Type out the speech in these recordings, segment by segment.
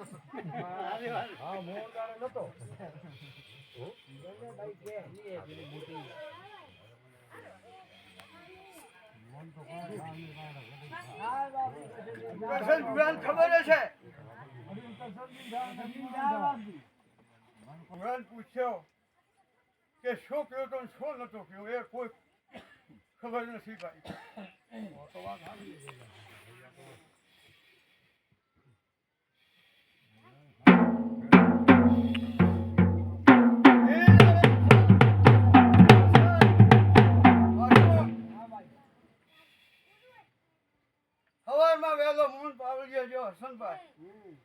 હા મોહનદાર નતો ખબર છે પૂછ્યો કે શું કયો તો શું નતો કયો એ કોઈ ખબર નથી ભાઈ. હવારમાં વહેલો મૂન પાવડિયો જો હસનભાઈ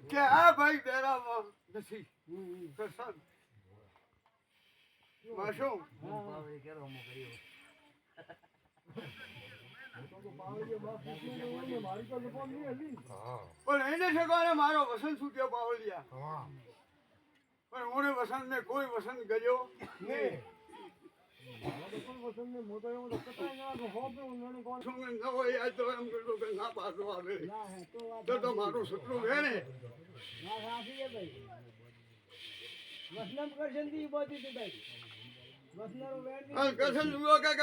કે આ ભાઈ બેરામાં નથી કરશન માશું પણ એને ઠેકાણે મારો વસંત છૂટ્યો પાવલિયા પણ ઓને વસંત ને કોઈ વસંત ગયો નહીં. મારો શત્રુ હે ને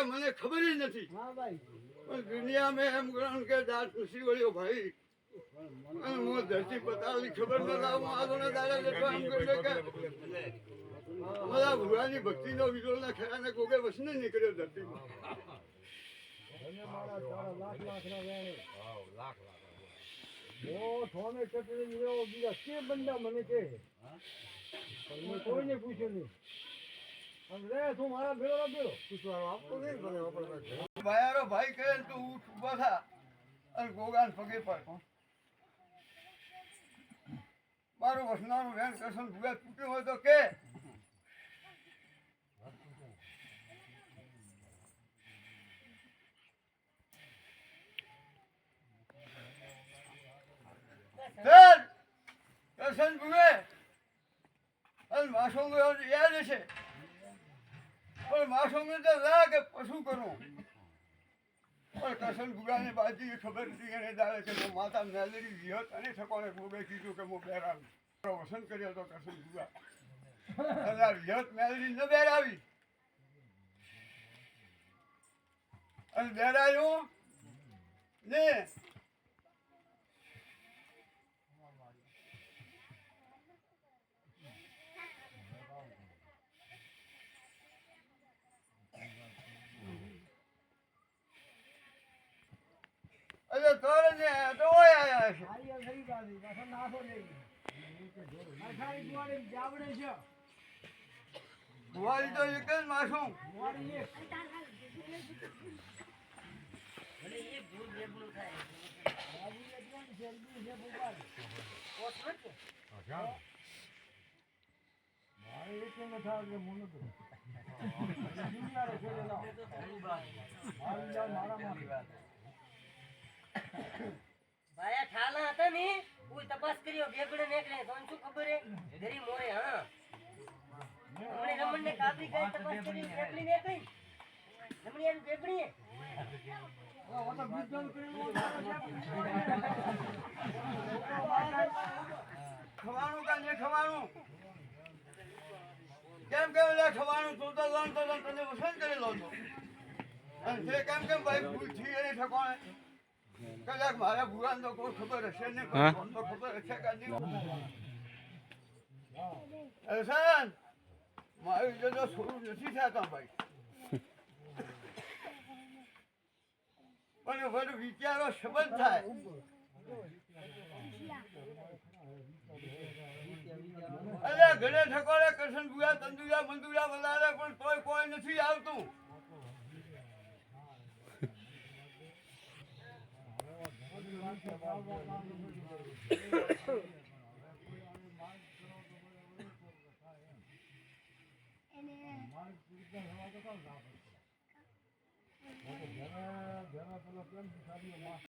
મને ખબર જ નથી પણ દુનિયા મેં એમ ગ્રહણ કે દાંત નથી વળ્યો ભાઈ અને હું ધરતી પતાવની ખબર ન લાવું આગળ દાડા જેટલો એમ કહે કે અમારા ભુવાની ભક્તિનો વિરોધ ના ખેરાને કોકે વસને નીકળ્યો ધરતીમાં. કોઈને પૂછ્યું નહીં તું મારા ભેળો ભાયારો ભાઈ કહે તું ઉઠ ઉભા થા અને ગોગાન પગે પર મારું વસનારું વેણ કરશન ભૂગા તૂટ્યું હોય તો કે કરશન ભૂગે અને માસોંગ યાદ છે પણ માસોંગ તો લા કે પશુ કરું પણ કરશન ભૂગાની બાજી ખબર નથી એને દાડે કે માતા મેલેરી જીહત અને ઠકોને ભોગે કીધું કે હું બેરાવી વસન કર્યો હતો કરશન ભૂગા અને વિહત મેલેરી ન બેરાવી અને બેરાયો ને અરે તોરે ને તો આયા છે બુવારી તો એક જ માસું ભાયા ઠાલા હતા ને કોઈ તપાસ કર્યો બેગડે નીકળે તો શું ખબર હે ગરી મોરે હા હમણે રમણ ને કાપી ગઈ તપાસ કરી બેગડી નીકળી રમણી એની બેગડી ખવાનું કાંઈ ખવાનું કેમ કેમ ખવાનું તું તો લોન તો તને વસન કરી લો છો અને તે કેમ કેમ ભાઈ ભૂલ થી એને ઠકોણે કદાચ મારા ભુવાન તો કોઈ ખબર હશે ને તો ખબર હશે કે હસન મારી જો થોડું નથી થતા ભાઈ પણ બધું વિચારો શબ્દ થાય અરે ઘરે ઠકોડે કરશન ભુયા તંદુયા મંદુયા વધારે પણ તોય કોઈ નથી આવતું.